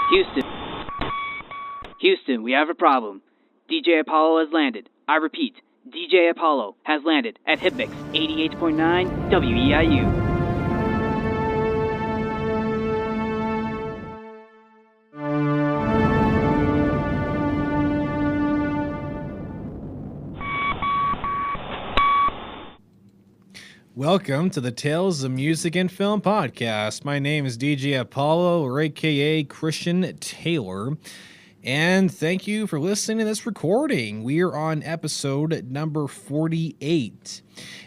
Houston. Houston, we have a problem. DJ Apollo has landed. I repeat, DJ Apollo has landed at Hipmix 88.9 WEIU. Welcome to the Tales of Music and Film podcast. My name is DJ Apollo, or aka Christian Taylor, and thank you for listening to this recording. We are on episode number 48,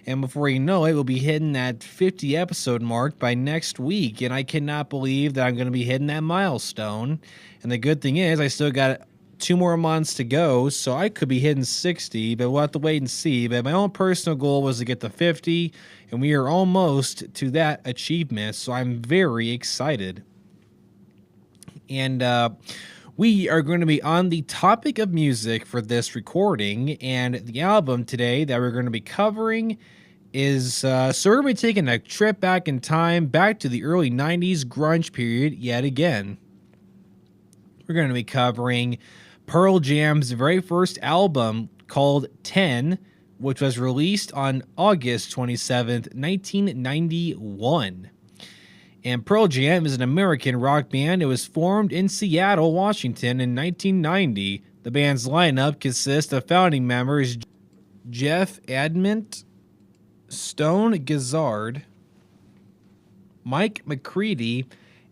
and before you know it, we'll be hitting that 50 episode mark by next week, and I cannot believe that I'm going to be hitting that milestone. And the good thing is I still got 2 more months to go, so I could be hitting 60, but we'll have to wait and see. But my own personal goal was to get to 50, and we are almost to that achievement, so I'm very excited. And we are going to be on the topic of music for this recording, and the album today that we're going to be covering is, so we're going to be taking a trip back in time, back to the early 90s grunge period yet again. We're going to be covering Pearl Jam's very first album called 10, which was released on August 27th, 1991. And Pearl Jam is an American rock band. It was formed in Seattle, Washington in 1990. The band's lineup consists of founding members Jeff Adment, Stone Gossard, Mike McCready,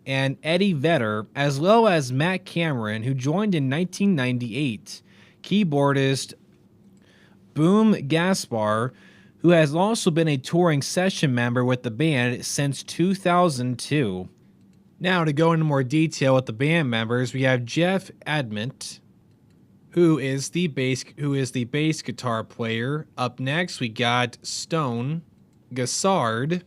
and Eddie Vedder, as well as Matt Cameron, who joined in 1998. Keyboardist Boom Gaspar, who has also been a touring session member with the band since 2002. Now, to go into more detail with the band members, we have Jeff Adment, who is the bass guitar player. Up next, we got Stone Gossard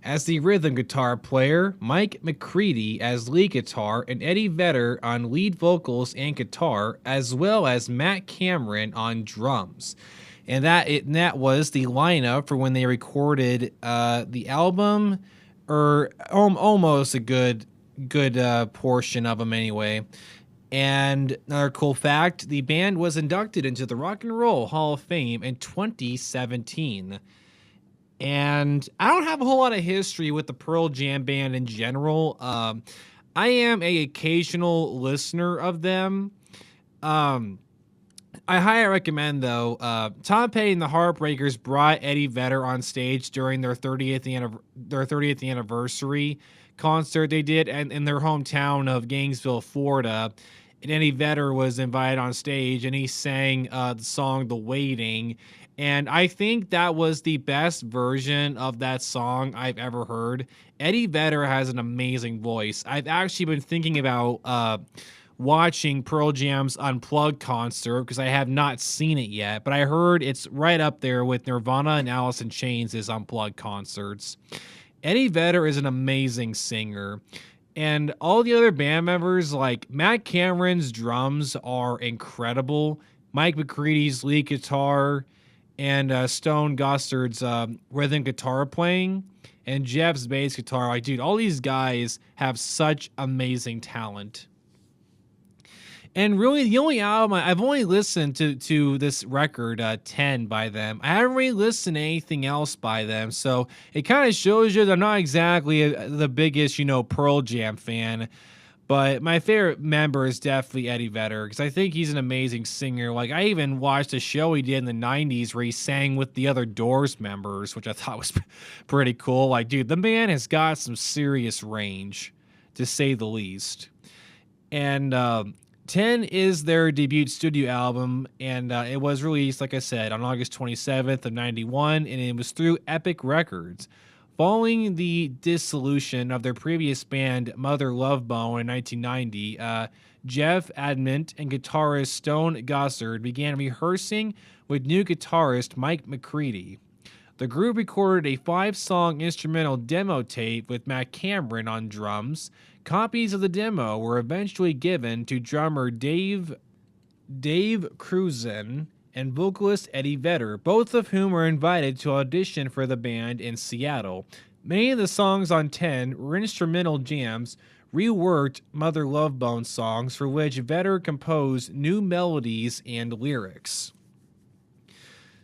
as the rhythm guitar player, Mike McCready as lead guitar, and Eddie Vedder on lead vocals and guitar, as well as Matt Cameron on drums. And that was the lineup for when they recorded the album, or almost a good portion of them anyway. And another cool fact, the band was inducted into the Rock and Roll Hall of Fame in 2017. And I don't have a whole lot of history with the Pearl Jam band in general. I am an occasional listener of them. I highly recommend, though. Tom Petty and the Heartbreakers brought Eddie Vedder on stage during their 30th anniversary concert they did in their hometown of Gainesville, Florida. And Eddie Vedder was invited on stage, and he sang the song "The Waiting." And I think that was the best version of that song I've ever heard. Eddie Vedder has an amazing voice. I've actually been thinking about watching Pearl Jam's Unplugged concert because I have not seen it yet, but I heard it's right up there with Nirvana and Alice in Chains' Unplugged concerts. Eddie Vedder is an amazing singer. And all the other band members, like Matt Cameron's drums are incredible. Mike McCready's lead guitar, and Stone Gossard's rhythm guitar playing, and Jeff's bass guitar. Like, dude, all these guys have such amazing talent. And really, the only album I've only listened to this record, 10 by them. I haven't really listened to anything else by them, so it kind of shows you that I'm not exactly the biggest, Pearl Jam fan. But my favorite member is definitely Eddie Vedder, because I think he's an amazing singer. Like, I even watched a show he did in the 90s where he sang with the other Doors members, which I thought was pretty cool. Like, dude, the man has got some serious range, to say the least. And 10 is their debut studio album, and it was released, like I said, on August 27th of 91, and it was through Epic Records. Following the dissolution of their previous band, Mother Love Bone, in 1990, Jeff Adment and guitarist Stone Gossard began rehearsing with new guitarist Mike McCready. The group recorded a 5-song instrumental demo tape with Matt Cameron on drums. Copies of the demo were eventually given to drummer Dave Cruzen and vocalist Eddie Vedder, both of whom were invited to audition for the band in Seattle. Many of the songs on 10 were instrumental jams reworked Mother Love Bone songs for which Vedder composed new melodies and lyrics.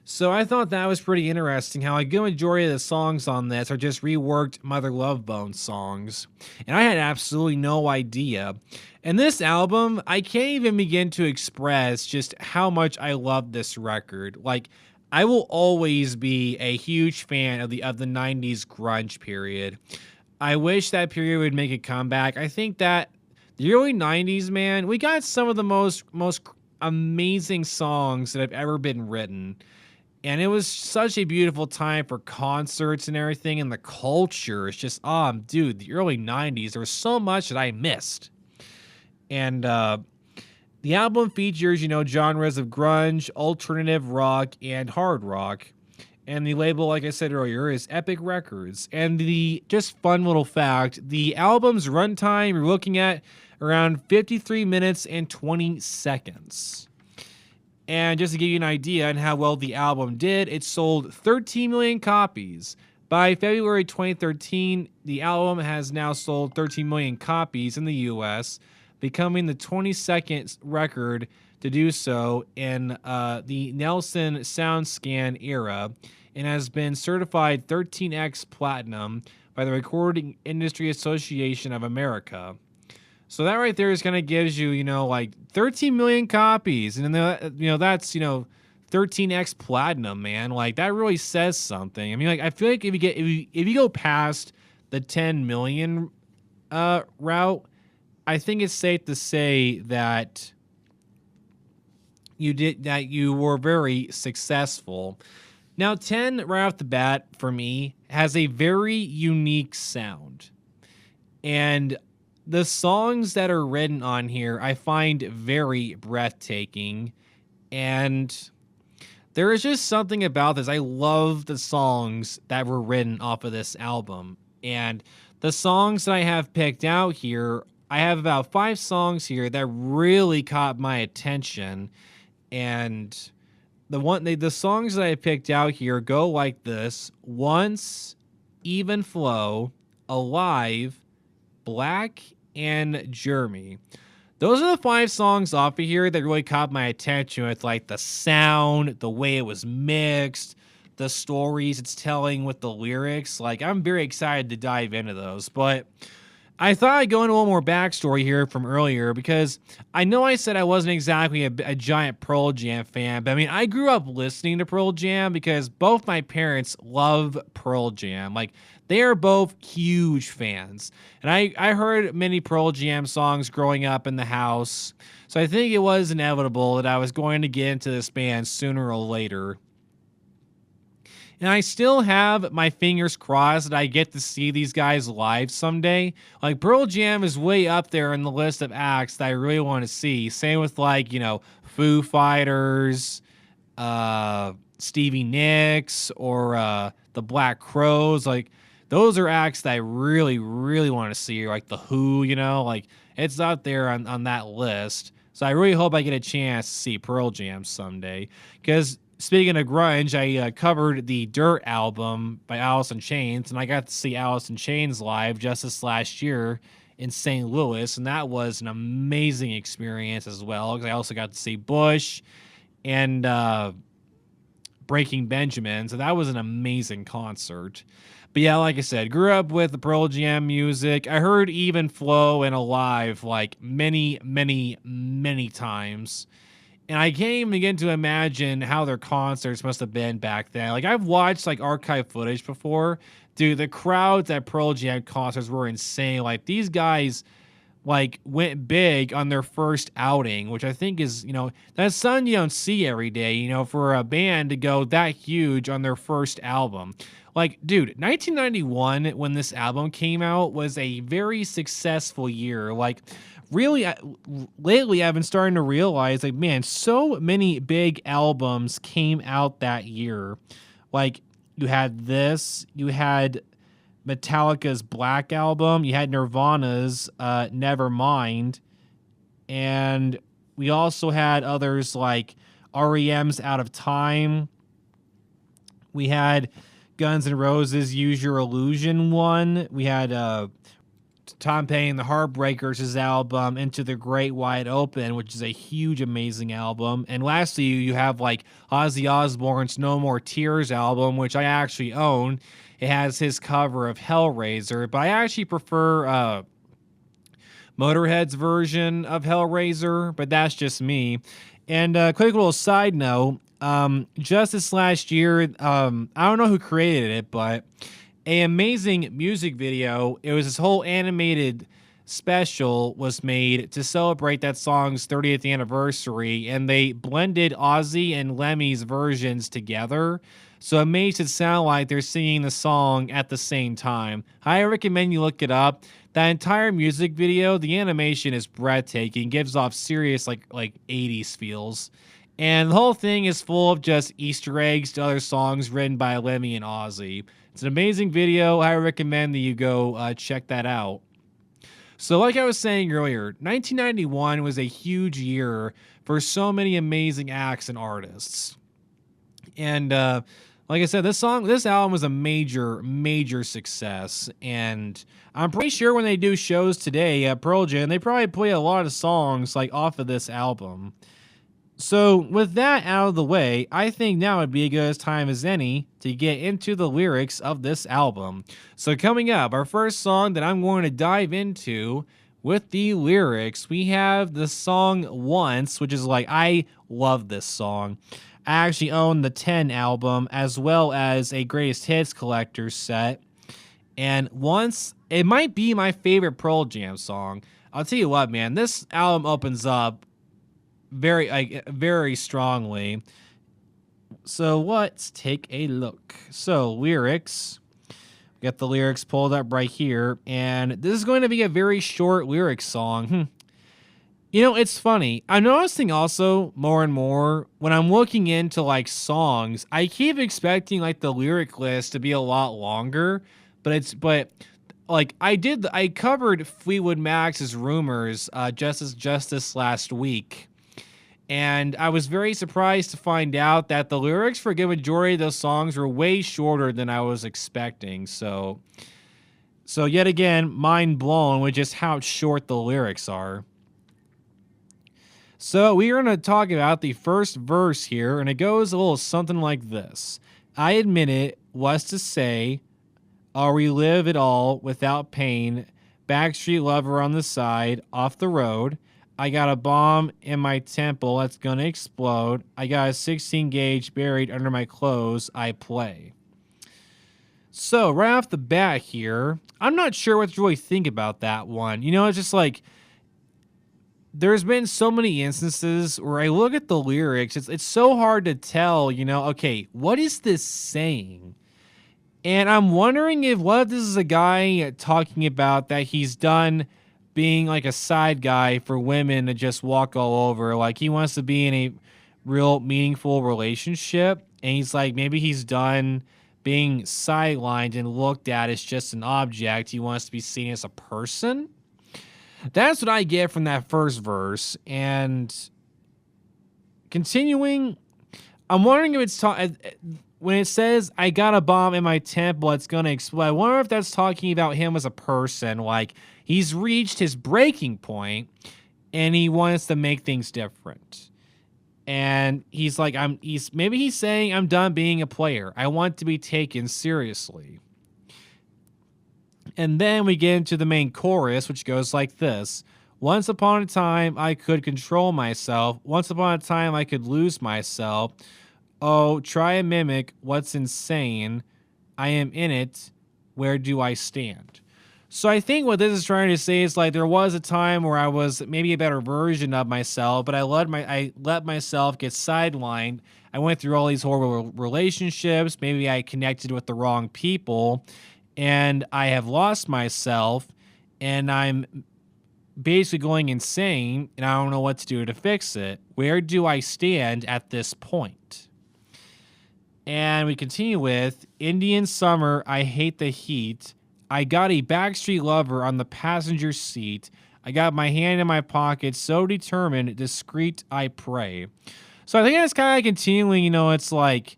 So I thought that was pretty interesting how a good majority of the songs on this are just reworked Mother Love Bone songs. And I had absolutely no idea. And this album, I can't even begin to express just how much I love this record. Like, I will always be a huge fan of the 90s grunge period. I wish that period would make a comeback. I think that the early 90s, man, we got some of the most amazing songs that have ever been written. And it was such a beautiful time for concerts and everything, and the culture. It's just, dude, the early 90s, there was so much that I missed. And the album features, genres of grunge, alternative rock, and hard rock. And the label, like I said earlier, is Epic Records. And the just fun little fact, the album's runtime, you're looking at around 53 minutes and 20 seconds. And just to give you an idea on how well the album did, it sold 13 million copies. By February 2013, the album has now sold 13 million copies in the US, becoming the 22nd record to do so in the Nelson SoundScan era, and has been certified 13x platinum by the Recording Industry Association of America. So that right there is kind of gives you, like 13 million copies. And then, that's, 13x platinum, man. Like, that really says something. I mean, like, I feel like if you go past the 10 million route, I think it's safe to say that you were very successful. Now, 10 right off the bat for me has a very unique sound. And the songs that are written on here, I find very breathtaking. And there is just something about this. I love the songs that were written off of this album. And the songs that I have picked out here, I have about 5 songs here that really caught my attention. And the songs that I picked out here go like this: Once, Even Flow, Alive, Black, and Jeremy. Those are the 5 songs off of here that really caught my attention with, like, the sound, the way it was mixed, the stories it's telling with the lyrics. Like, I'm very excited to dive into those. But I thought I'd go into a little more backstory here from earlier, because I know I said I wasn't exactly a giant Pearl Jam fan, but I mean, I grew up listening to Pearl Jam because both my parents love Pearl Jam. Like, they are both huge fans. And I heard many Pearl Jam songs growing up in the house. So I think it was inevitable that I was going to get into this band sooner or later. And I still have my fingers crossed that I get to see these guys live someday. Like, Pearl Jam is way up there in the list of acts that I really want to see. Same with, like, Foo Fighters, Stevie Nicks, or the Black Crowes. Like, those are acts that I really, really want to see. Like The Who, like, it's out there on that list. So I really hope I get a chance to see Pearl Jam someday. Because speaking of grunge, I covered the Dirt album by Alice in Chains, and I got to see Alice in Chains live just this last year in St. Louis, and that was an amazing experience as well, because I also got to see Bush and Breaking Benjamin, so that was an amazing concert. But yeah, like I said, grew up with the Pearl Jam music. I heard Even Flow and Alive like many, many, many times. And I can't even begin to imagine how their concerts must have been back then. Like, I've watched, like, archive footage before. Dude, the crowds at Pearl Jam concerts were insane. Like, these guys, like, went big on their first outing, which I think is, that's something you don't see every day, for a band to go that huge on their first album. Like, dude, 1991, when this album came out, was a very successful year. Like, really, lately I've been starting to realize, like, man, so many big albums came out that year. Like, you had this, you had Metallica's Black Album, you had Nirvana's Nevermind, and we also had others like REM's Out of Time. We had Guns N' Roses' Use Your Illusion one. We had Tom Petty and the Heartbreakers' album Into the Great Wide Open, which is a huge, amazing album. And lastly, you have like Ozzy Osbourne's No More Tears album, which I actually own. It has his cover of Hellraiser, but I actually prefer Motorhead's version of Hellraiser, but that's just me. And quick little side note, just this last year, I don't know who created it, but an amazing music video. It was this whole animated special was made to celebrate that song's 30th anniversary, and they blended Ozzy and Lemmy's versions together. So it makes it sound like they're singing the song at the same time. I recommend you look it up. That entire music video, the animation is breathtaking, gives off serious like 80s feels. And the whole thing is full of just Easter eggs to other songs written by Lemmy and Ozzy. It's an amazing video. I recommend that you go check that out. So like I was saying earlier, 1991 was a huge year for so many amazing acts and artists. And like I said, this album was a major success. And I'm pretty sure when they do shows today at Pearl Jam, they probably play a lot of songs like off of this album. So with that out of the way, I think now would be as good a time as any to get into the lyrics of this album. So coming up, our first song that I'm going to dive into with the lyrics, we have the song Once, which is like, I love this song. I actually own the 10 album as well as a greatest hits collector's set. And Once, it might be my favorite Pearl Jam song. I'll tell you what, man, this album opens up very strongly. So let's take a look. So lyrics, got the lyrics pulled up right here, and this is going to be a very short lyric song. You know, it's funny. I'm noticing also more and more when I'm looking into like songs, I keep expecting like the lyric list to be a lot longer, but like I covered Fleetwood Mac's Rumors just this last week. And I was very surprised to find out that the lyrics for a good majority of those songs were way shorter than I was expecting. So yet again, mind blown with just how short the lyrics are. So we are going to talk about the first verse here, and it goes a little something like this. I admit it, what's to say, I'll relive it all without pain, backstreet lover on the side, off the road. I got a bomb in my temple that's gonna explode. I got a 16 gauge buried under my clothes. I play. So right off the bat here, I'm not sure what to really think about that one. You know, it's just like there's been so many instances where I look at the lyrics. It's so hard to tell. You know, okay, what is this saying? And I'm wondering if what if this is a guy talking about that he's done being like a side guy for women to just walk all over. Like he wants to be in a real meaningful relationship. And he's like, maybe he's done being sidelined and looked at as just an object. He wants to be seen as a person. That's what I get from that first verse. And continuing, I'm wondering if it's when it says, I got a bomb in my temple, it's going to explode. I wonder if that's talking about him as a person. Like, he's reached his breaking point, and he wants to make things different. And he's like, maybe he's saying, I'm done being a player. I want to be taken seriously. And then we get into the main chorus, which goes like this. Once upon a time, I could control myself. Once upon a time, I could lose myself. Oh, try and mimic what's insane. I am in it. Where do I stand? So I think what this is trying to say is like there was a time where I was maybe a better version of myself, but I let myself get sidelined. I went through all these horrible relationships. Maybe I connected with the wrong people, and I have lost myself, and I'm basically going insane, and I don't know what to do to fix it. Where do I stand at this point? And we continue with Indian summer, I hate the heat. I got a backstreet lover on the passenger seat. I got my hand in my pocket, so determined, discreet, I pray. So I think that's kind of continuing, you know, it's like,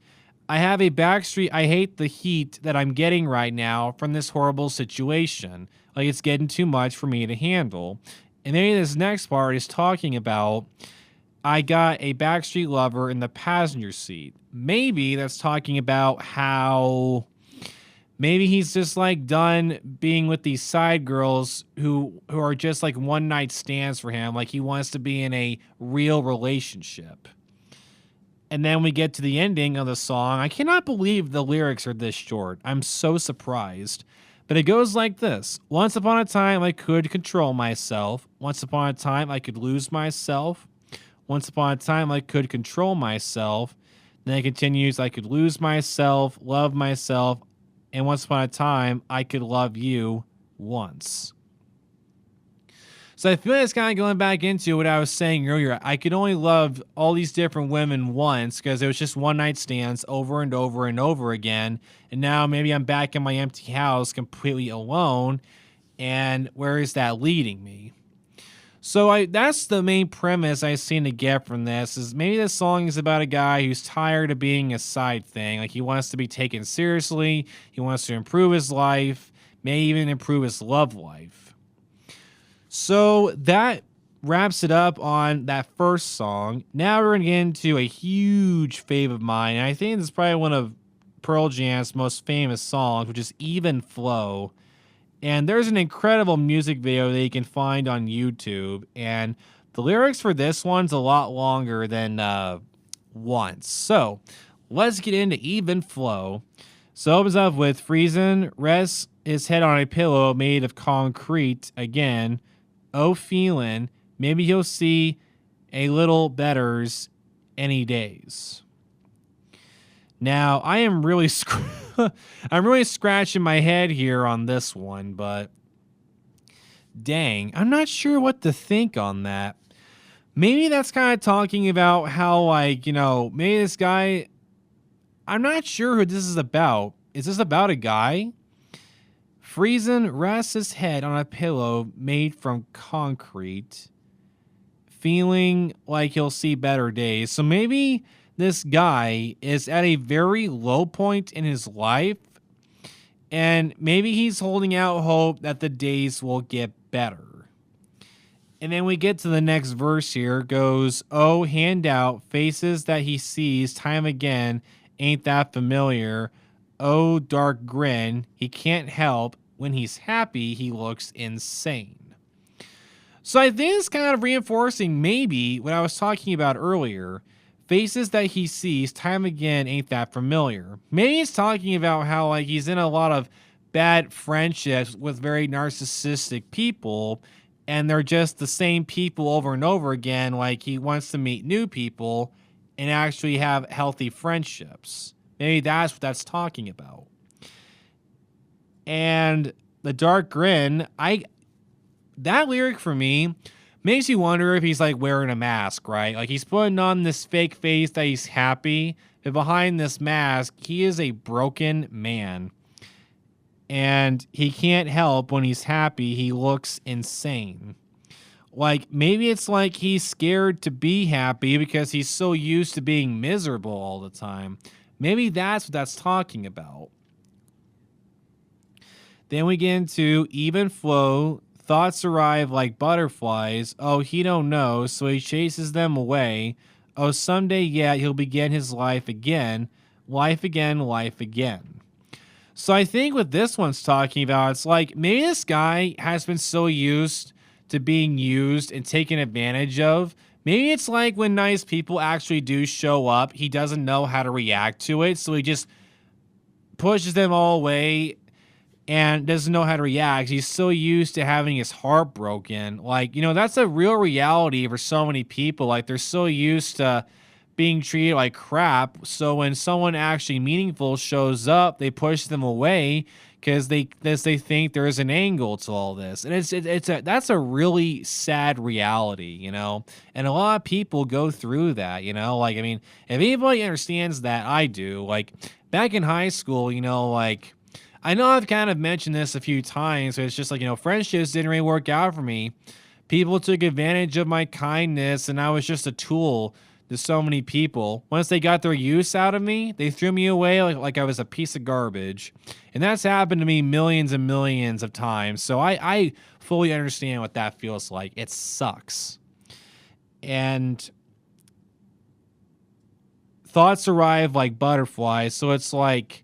I have a backstreet, I hate the heat that I'm getting right now from this horrible situation. Like it's getting too much for me to handle. And maybe this next part is talking about I got a backstreet lover in the passenger seat. Maybe that's talking about how maybe he's just like done being with these side girls who are just like one night stands for him. Like he wants to be in a real relationship. And then we get to the ending of the song. I cannot believe the lyrics are this short. I'm so surprised. But it goes like this. Once upon a time, I could control myself. Once upon a time, I could lose myself. Once upon a time, I could control myself. Then it continues, I could lose myself, love myself. And once upon a time, I could love you once. So I feel like it's kind of going back into what I was saying earlier. I could only love all these different women once because it was just one night stands over and over and over again. And now maybe I'm back in my empty house completely alone. And where is that leading me? So that's the main premise I seem to get from this is maybe this song is about a guy who's tired of being a side thing. Like he wants to be taken seriously. He wants to improve his life, maybe even improve his love life. So that wraps it up on that first song. Now we're going to get into a huge fave of mine. And I think this is probably one of Pearl Jam's most famous songs, which is Even Flow. And there's an incredible music video that you can find on YouTube. And the lyrics for this one's a lot longer than Once. So let's get into Even Flow. So it opens up with Friesen rests his head on a pillow made of concrete again. Oh, feeling, maybe he'll see a little betters any days. Now, I am really I'm really scratching my head here on this one, but dang, I'm not sure what to think on that. Maybe that's kind of talking about how, like, maybe this guy, I'm not sure who this is about. Is this about a guy? Friesen rests his head on a pillow made from concrete, feeling like he'll see better days. So maybe this guy is at a very low point in his life, and maybe he's holding out hope that the days will get better. And then we get to the next verse here. It goes, oh, handout, faces that he sees time again, ain't that familiar? Oh, dark grin, he can't help. When he's happy, he looks insane. So I think it's kind of reinforcing maybe what I was talking about earlier. Faces that he sees time again ain't that familiar. Maybe it's talking about how like he's in a lot of bad friendships with very narcissistic people, and they're just the same people over and over again. Like he wants to meet new people and actually have healthy friendships. Maybe that's what that's talking about. And the dark grin, that lyric for me makes you wonder if he's like wearing a mask, right? Like he's putting on this fake face that he's happy, but behind this mask, he is a broken man. And he can't help when he's happy, he looks insane. Like maybe it's like he's scared to be happy because he's so used to being miserable all the time. Maybe that's what that's talking about. Then we get into Even Flow. Thoughts arrive like butterflies. Oh, he don't know, so he chases them away. Oh, someday, yeah, he'll begin his life again. Life again, life again. So I think what this one's talking about, it's like maybe this guy has been so used to being used and taken advantage of. Maybe it's like when nice people actually do show up, he doesn't know how to react to it, so he just pushes them all away and doesn't know how to react. He's so used to having his heart broken. Like, that's a real reality for so many people. Like, they're so used to being treated like crap. So when someone actually meaningful shows up, they push them away because they think there's an angle to all this. And that's a really sad reality, And a lot of people go through that, Like, I mean, if anybody understands that, I do. Like, back in high school, I know I've kind of mentioned this a few times, but it's just like, friendships didn't really work out for me. People took advantage of my kindness, and I was just a tool to so many people. Once they got their use out of me, they threw me away like I was a piece of garbage. And that's happened to me millions and millions of times. So I fully understand what that feels like. It sucks. And thoughts arrive like butterflies. So it's like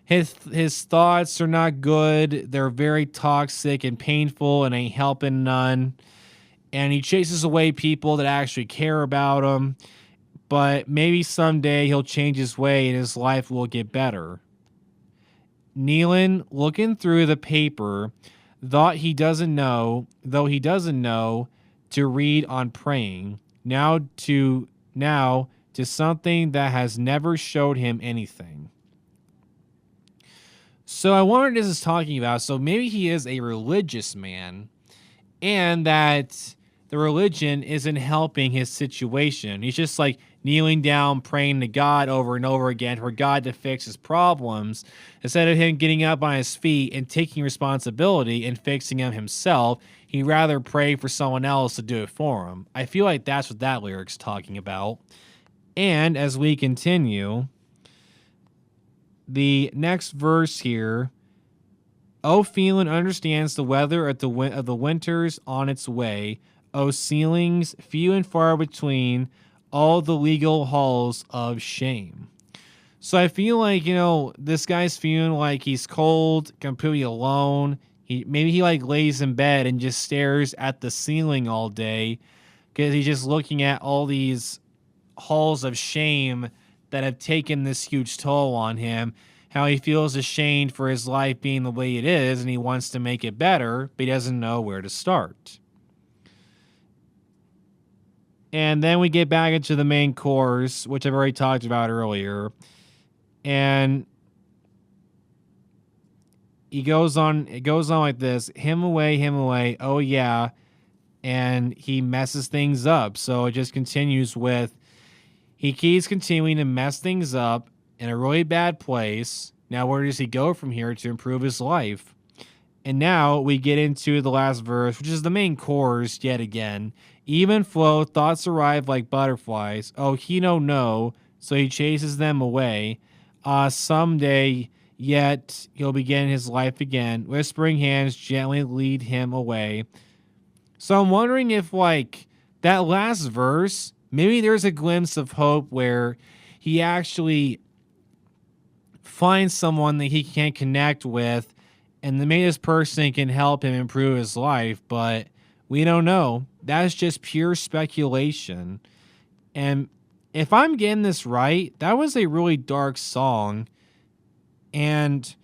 his thoughts are not good. They're very toxic and painful and ain't helping none. And he chases away people that actually care about him. But maybe someday he'll change his way and his life will get better. Nealon, looking through the paper, though he doesn't know to read on praying, now to something that has never showed him anything. So I wonder what this is talking about. So maybe he is a religious man, and that the religion isn't helping his situation. He's just like kneeling down, praying to God over and over again for God to fix his problems, instead of him getting up on his feet and taking responsibility and fixing them himself. He'd rather pray for someone else to do it for him. I feel like that's what that lyric's talking about. And as we continue, the next verse here, "O Phelan understands the weather of the winters on its way. O ceilings, few and far between, all the legal halls of shame." So I feel like, this guy's feeling like he's cold, completely alone. Maybe he like lays in bed and just stares at the ceiling all day because he's just looking at all these halls of shame that have taken this huge toll on him. How he feels ashamed for his life being the way it is, and he wants to make it better, but he doesn't know where to start. And then we get back into the main chorus, which I've already talked about earlier. And it goes on like this: him away, oh yeah. And he messes things up. So it just continues with, he keeps continuing to mess things up in a really bad place. Now, where does he go from here to improve his life? And now we get into the last verse, which is the main chorus yet again. Even flow, thoughts arrive like butterflies. Oh, he don't know, so he chases them away. Someday yet he'll begin his life again. Whispering hands gently lead him away. So I'm wondering if, like, that last verse, maybe there's a glimpse of hope where he actually finds someone that he can connect with, and then maybe this person can help him improve his life, but we don't know. That's just pure speculation. And if I'm getting this right, that was a really dark song. And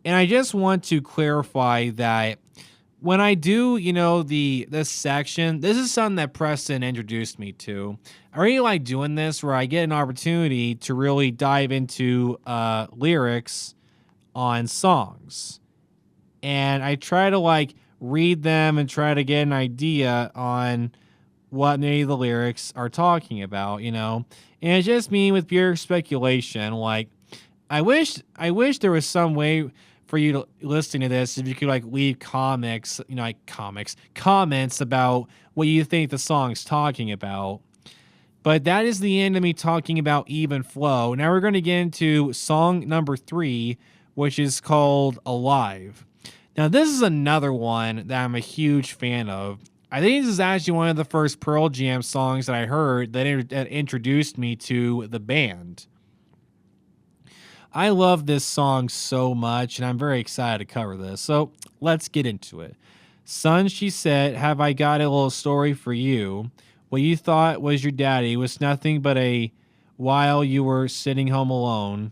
I just want to clarify that when I do, this section, this is something that Preston introduced me to. I really like doing this where I get an opportunity to really dive into lyrics on songs. And I try to read them and try to get an idea on what maybe the lyrics are talking about, And it's just me with pure speculation. Like, I wish there was some way for you to listening to this, if you could leave comments about what you think the song's talking about. But that is the end of me talking about Even Flow. Now we're going to get into song number 3, which is called Alive. Now this is another one that I'm a huge fan of. I think this is actually one of the first Pearl Jam songs that I heard that introduced me to the band. I love this song so much, and I'm very excited to cover this. So let's get into it. "Son," she said, "have I got a little story for you. What you thought was your daddy was nothing but while you were sitting home alone.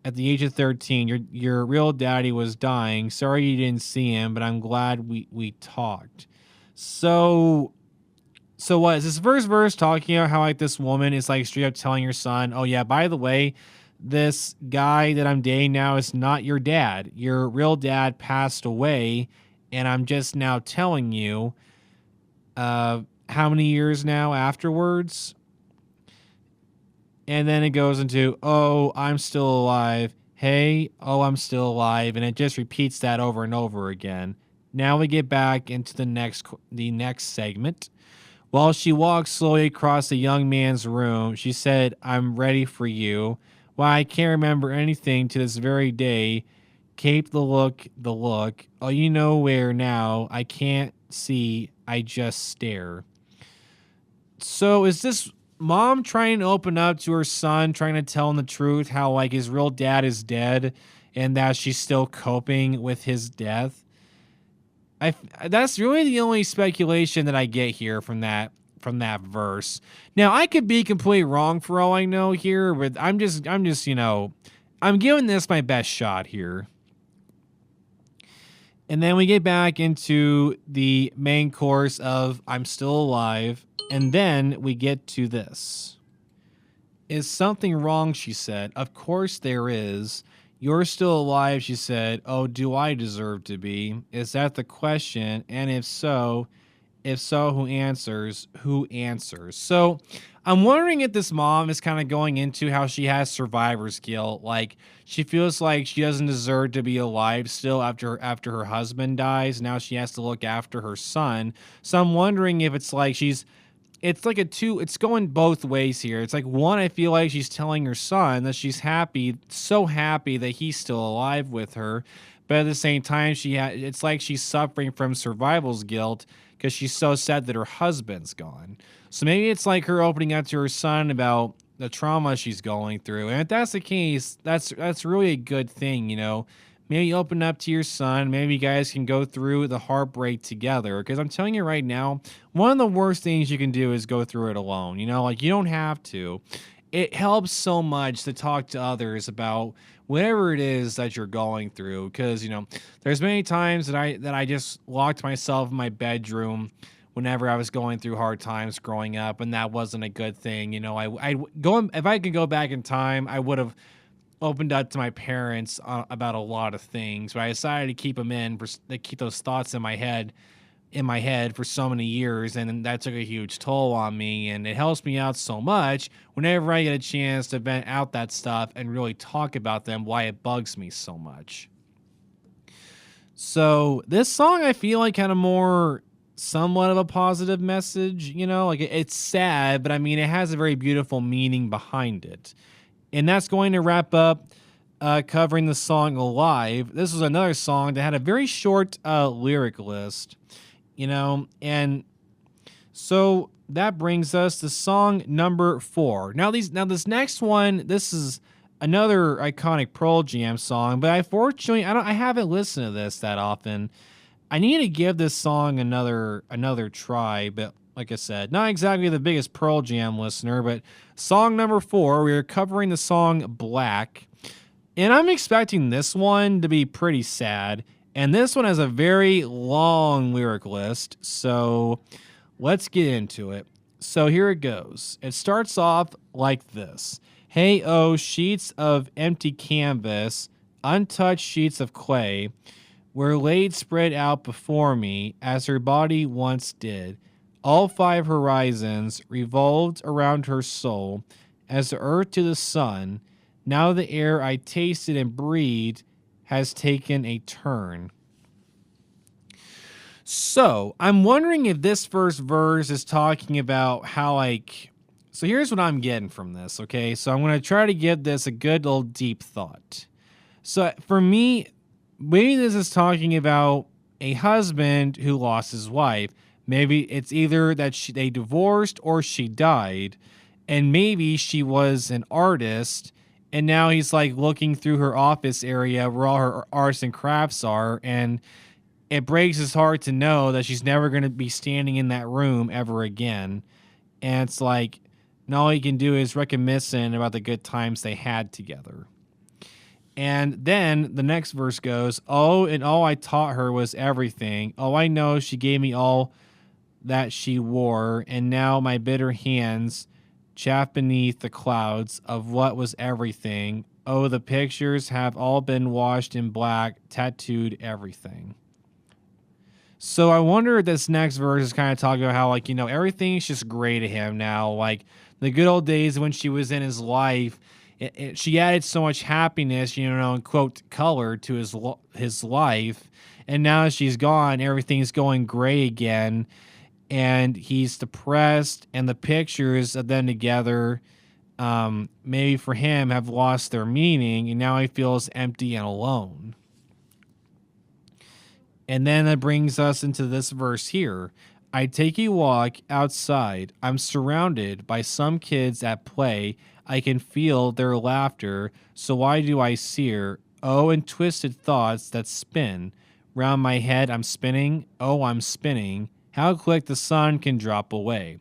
At the age of 13, your real daddy was dying. Sorry you didn't see him, but I'm glad we talked." So what is this first verse talking about? How this woman is straight up telling her son, "Oh yeah, by the way, this guy that I'm dating now is not your dad. Your real dad passed away, and I'm just now telling you." How many years now afterwards? And then it goes into, "Oh, I'm still alive. Hey, oh, I'm still alive." And it just repeats that over and over again. Now we get back into the next segment, While she walked slowly across the young man's room, she said, "I'm ready for you. Why, I can't remember anything to this very day. Cape the look. Oh, you know where now. I can't see. I just stare." So is this mom trying to open up to her son, trying to tell him the truth, how like his real dad is dead and that she's still coping with his death? I That's really the only speculation that I get here from that verse. Now, I could be completely wrong for all I know here, but I'm just, I'm giving this my best shot here. And then we get back into the main course of I'm Still Alive, and then we get to this. "Is something wrong?" she said. "Of course there is. You're still alive," she said. "Oh, do I deserve to be? Is that the question? And if so, who answers? Who answers?" So I'm wondering if this mom is kind of going into how she has survivor's guilt. Like she feels like she doesn't deserve to be alive still after her husband dies. Now she has to look after her son. So I'm wondering if it's like it's going both ways here. It's like, one, I feel like she's telling her son that she's happy, so happy that he's still alive with her, but at the same time it's like she's suffering from survival's guilt because she's so sad that her husband's gone. So maybe it's like her opening up to her son about the trauma she's going through. And if that's the case, that's really a good thing. Maybe open up to your son. Maybe you guys can go through the heartbreak together. Because I'm telling you right now, one of the worst things you can do is go through it alone. Like you don't have to. It helps so much to talk to others about whatever it is that you're going through. Because there's many times that I just locked myself in my bedroom whenever I was going through hard times growing up, and that wasn't a good thing. If I could go back in time, I would have opened up to my parents about a lot of things, but I decided to keep them to keep those thoughts in my head for so many years, and that took a huge toll on me. And it helps me out so much whenever I get a chance to vent out that stuff and really talk about them, why it bugs me so much. So this song, I feel like, kind of more somewhat of a positive message. Like it's sad, but I mean it has a very beautiful meaning behind it. And that's going to wrap up covering the song Alive. This was another song that had a very short lyric list, and so that brings us to song number 4. Now this next one, this is another iconic Pearl Jam song, but I haven't listened to this that often. I need to give this song another try, but like I said, not exactly the biggest Pearl Jam listener, but song number 4, we are covering the song Black. And I'm expecting this one to be pretty sad. And this one has a very long lyric list. So let's get into it. So here it goes. It starts off like this. "Hey, oh, sheets of empty canvas, untouched sheets of clay, were laid spread out before me as her body once did. All 5 horizons revolved around her soul as the earth to the sun. Now the air I tasted and breathed has taken a turn." So I'm wondering if this first verse is talking about how so here's what I'm getting from this. Okay. So I'm going to try to give this a good old deep thought. So for me, maybe this is talking about a husband who lost his wife. Maybe it's either that they divorced or she died, and maybe she was an artist, and now he's like looking through her office area where all her arts and crafts are, and it breaks his heart to know that she's never going to be standing in that room ever again. And it's like, and all he can do is reminiscing about the good times they had together. And then the next verse goes, "Oh, and all I taught her was everything. Oh, I know she gave me all that she wore, and now my bitter hands chafe beneath the clouds of what was everything. Oh, the pictures have all been washed in black, tattooed everything." So I wonder if this next verse is kind of talking about how, everything's just gray to him now. Like the good old days when she was in his life, she added so much happiness, and quote, color to his life. And now she's gone, everything's going gray again. and he's depressed, and the pictures of them together, maybe for him, have lost their meaning, and now he feels empty and alone. And then that brings us into this verse here. I take a walk outside. I'm surrounded by some kids at play. I can feel their laughter. So why do I sear? Oh, and twisted thoughts that spin. Round my head I'm spinning. Oh, I'm spinning. How quick the sun can drop away.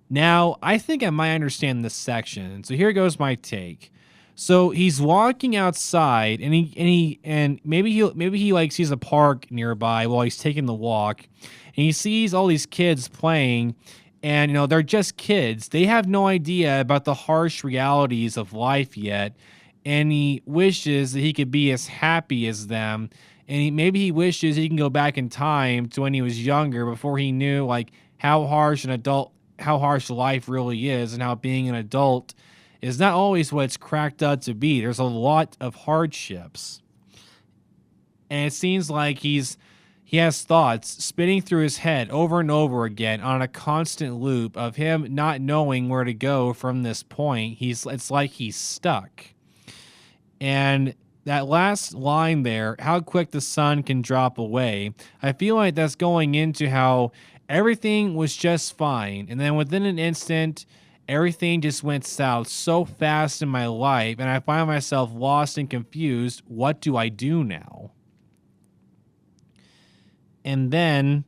Now, I think I might understand this section. So here goes my take. So he's walking outside, and maybe he like sees a park nearby while he's taking the walk, and he sees all these kids playing, and they're just kids. They have no idea about the harsh realities of life yet, and he wishes that he could be as happy as them, and maybe he wishes he can go back in time to when he was younger before he knew like how harsh life really is, and how being an adult is not always what it's cracked up to be. There's a lot of hardships. And it seems like he has thoughts spinning through his head over and over again on a constant loop of him not knowing where to go from this point. It's like he's stuck. And that last line there, how quick the sun can drop away, I feel like that's going into how everything was just fine, and then within an instant, everything just went south so fast in my life, and I find myself lost and confused. What do I do now? And then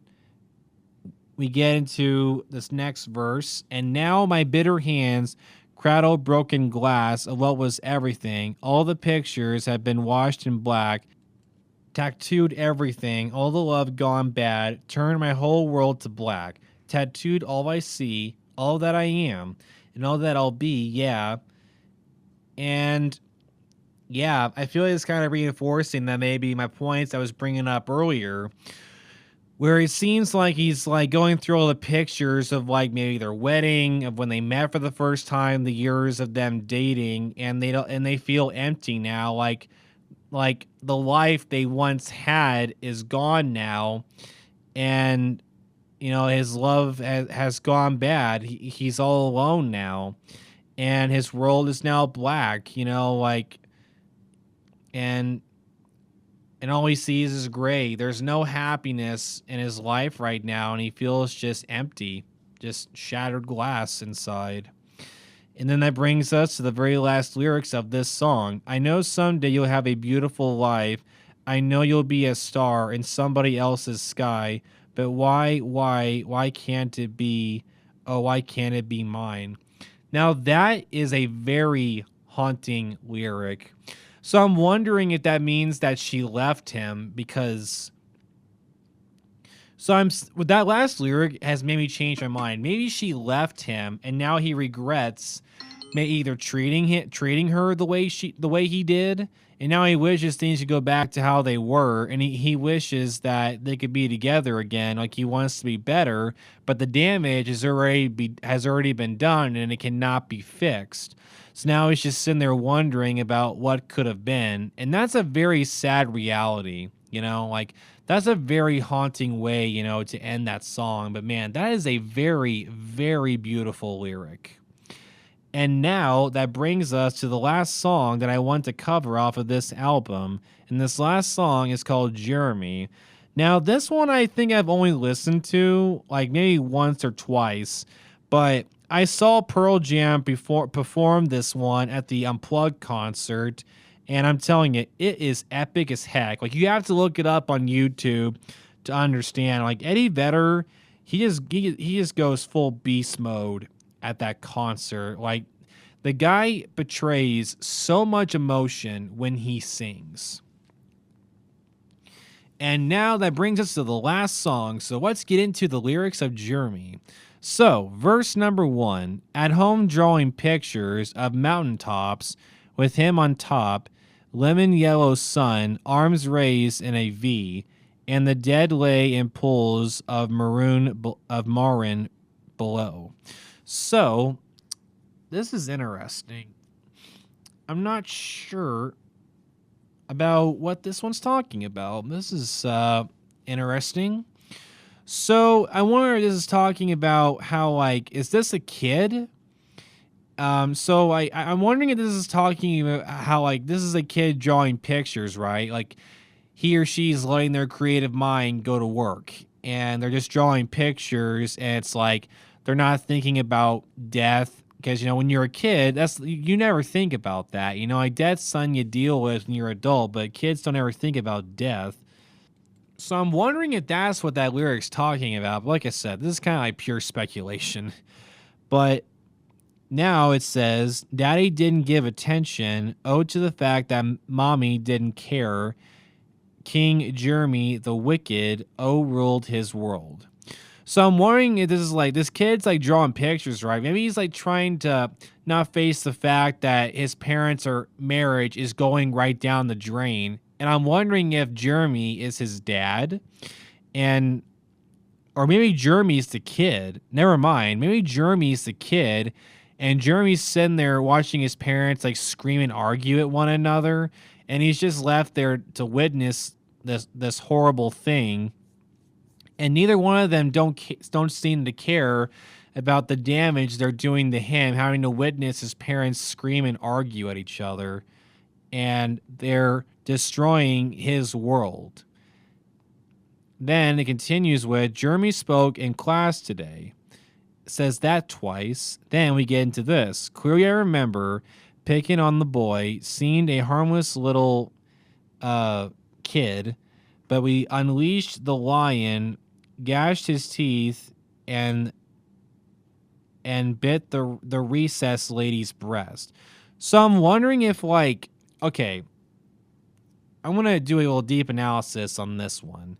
we get into this next verse, and now my bitter hands cradle broken glass of what was everything. All the pictures have been washed in black, tattooed everything, all the love gone bad, turned my whole world to black, tattooed all I see, all that I am, and all that I'll be, yeah. And yeah, I feel like it's kind of reinforcing that maybe my points I was bringing up earlier, where it seems like he's like going through all the pictures of like maybe their wedding, of when they met for the first time, the years of them dating, and they feel empty now, like the life they once had is gone now, and his love has gone bad. He's all alone now, and his world is now black, and all he sees is gray. There's no happiness in his life right now, and he feels just empty, just shattered glass inside. And then that brings us to the very last lyrics of this song. I know someday you'll have a beautiful life. I know you'll be a star in somebody else's sky. But why can't it be? Oh, why can't it be mine? Now that is a very haunting lyric. So I'm wondering if that means that she left him, because with that last lyric has made me change my mind. Maybe she left him and now he regrets either treating her the way he did, and now he wishes things could go back to how they were, and he wishes that they could be together again. Like, he wants to be better, but the damage has already been done, and it cannot be fixed. So now he's just sitting there wondering about what could have been, and that's a very sad reality. That's a very haunting way, to end that song. But man, that is a very, very beautiful lyric. And now that brings us to the last song that I want to cover off of this album. And this last song is called Jeremy. Now, this one I think I've only listened to like maybe once or twice, but I saw Pearl Jam perform this one at the Unplugged concert, and I'm telling you, it is epic as heck. Like, you have to look it up on YouTube to understand. Like, Eddie Vedder, he just goes full beast mode at that concert. Like, the guy betrays so much emotion when he sings. And now that brings us to the last song. So let's get into the lyrics of Jeremy. So, verse number 1, at home drawing pictures of mountaintops with him on top, lemon yellow sun, arms raised in a V, and the dead lay in pools of marin below. So, this is interesting. I'm not sure about what this one's talking about. This is interesting. So I wonder if this is talking about how, like, is this a kid? I'm wondering if this is talking about how, like, this is a kid drawing pictures, right? Like, he or she's letting their creative mind go to work, and they're just drawing pictures, and it's like they're not thinking about death, because when you're a kid, that's you never think about that. Like, death's something you deal with when you're adult, but kids don't ever think about death. So I'm wondering if that's what that lyric's talking about. But like I said, this is kind of like pure speculation. But now it says, Daddy didn't give attention, owed to the fact that Mommy didn't care. King Jeremy the Wicked, ruled his world. So I'm wondering if this is like, this kid's like drawing pictures, right? Maybe he's like trying to not face the fact that his parents' or marriage is going right down the drain. And I'm wondering if Jeremy is his dad, and or maybe Jeremy's the kid. Never mind. Maybe Jeremy's the kid, and Jeremy's sitting there watching his parents like scream and argue at one another, and he's just left there to witness this horrible thing. And neither one of them don't seem to care about the damage they're doing to him, having to witness his parents scream and argue at each other, and they're destroying his world. Then it continues with, Jeremy spoke in class today. It says that twice. Then we get into this. Clearly I remember picking on the boy, seemed a harmless little kid, but we unleashed the lion, gashed his teeth, and bit the recess lady's breast. So I'm wondering if, like, okay, I'm going to do a little deep analysis on this one.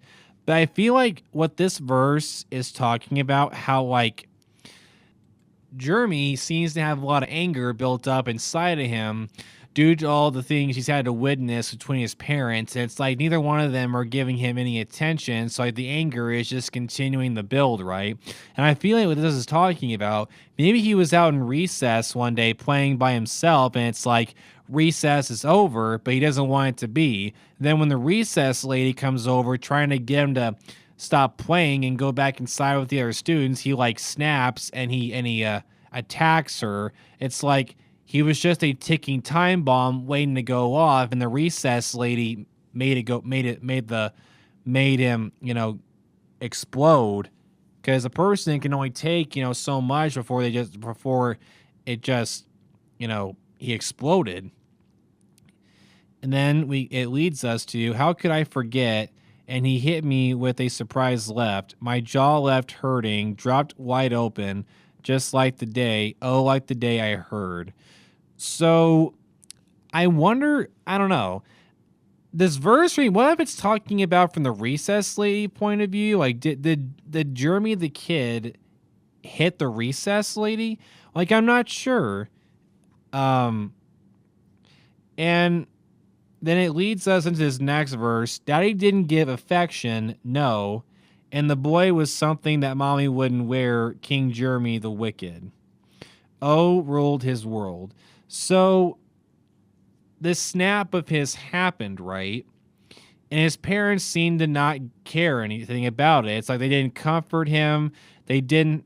But I feel like what this verse is talking about, how, like, Jeremy seems to have a lot of anger built up inside of him due to all the things he's had to witness between his parents. And it's like neither one of them are giving him any attention. So like the anger is just continuing the build, right? And I feel like what this is talking about, maybe he was out in recess one day playing by himself, and it's like recess is over, but he doesn't want it to be. Then when the recess lady comes over trying to get him to stop playing and go back inside with the other students, he like snaps and he attacks her. It's like he was just a ticking time bomb waiting to go off, and the recess lady made him explode, because a person can only take so much before it just he exploded. And then it leads us to, how could I forget? And he hit me with a surprise left. My jaw left hurting, dropped wide open, just like the day, like the day I heard. So I wonder, I don't know, this verse, what if it's talking about from the recess lady point of view? Like, did Jeremy the kid hit the recess lady? Like, I'm not sure. And then it leads us into this next verse. Daddy didn't give affection, no, and the boy was something that Mommy wouldn't wear, King Jeremy the Wicked. Ruled his world. So this snap of his happened, right? And his parents seemed to not care anything about it. It's like they didn't comfort him. They didn't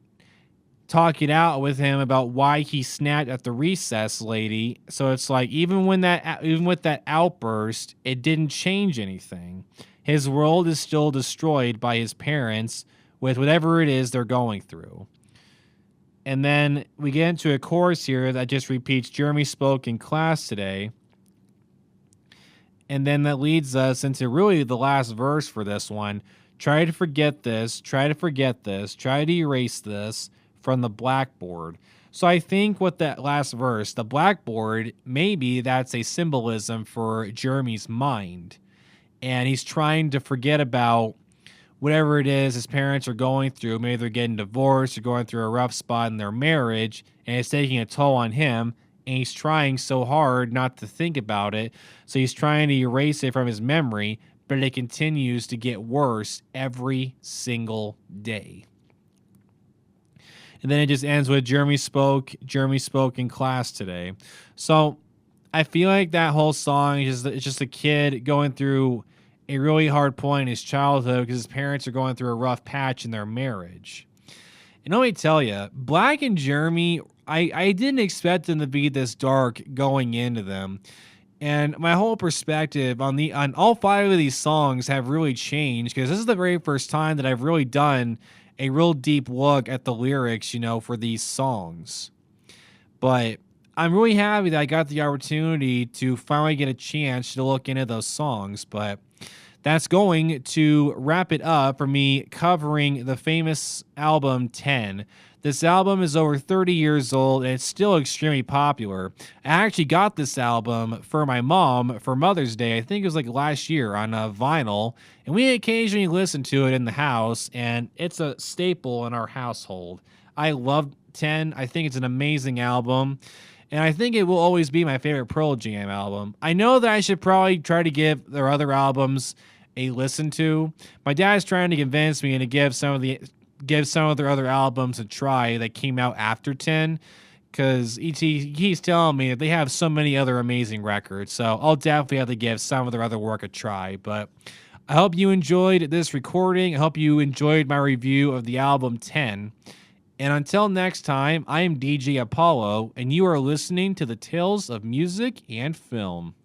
talk it out with him about why he snapped at the recess lady. So it's like even with that outburst, it didn't change anything. His world is still destroyed by his parents with whatever it is they're going through. And then we get into a chorus here that just repeats, Jeremy spoke in class today. And then that leads us into really the last verse for this one. Try to forget this, try to forget this, try to erase this from the blackboard. So I think with that last verse, the blackboard, maybe that's a symbolism for Jeremy's mind. And he's trying to forget about whatever it is his parents are going through. Maybe they're getting divorced or going through a rough spot in their marriage, and it's taking a toll on him. And he's trying so hard not to think about it. So he's trying to erase it from his memory, but it continues to get worse every single day. And then it just ends with Jeremy spoke in class today. So I feel like that whole song is just a kid going through a really hard point in his childhood because his parents are going through a rough patch in their marriage. And let me tell you, Black and Jeremy, I didn't expect them to be this dark going into them. And my whole perspective on all five of these songs have really changed because this is the very first time that I've really done a real deep look at the lyrics, for these songs. But I'm really happy that I got the opportunity to finally get a chance to look into those songs. But that's going to wrap it up for me covering the famous album 10. This album is over 30 years old and it's still extremely popular. I actually got this album for my mom for Mother's Day. I think it was like last year on vinyl, and we occasionally listen to it in the house, and it's a staple in our household. I love 10. I think it's an amazing album, and I think it will always be my favorite Pearl Jam album. I know that I should probably try to give their other albums a listen to. My dad's trying to convince me to give some of their other albums a try that came out after 10, because he's telling me that they have so many other amazing records. So I'll definitely have to give some of their other work a try. But I hope you enjoyed this recording. I hope you enjoyed my review of the album 10. And until next time, I am DJ Apollo, and you are listening to the Tales of Music and Film.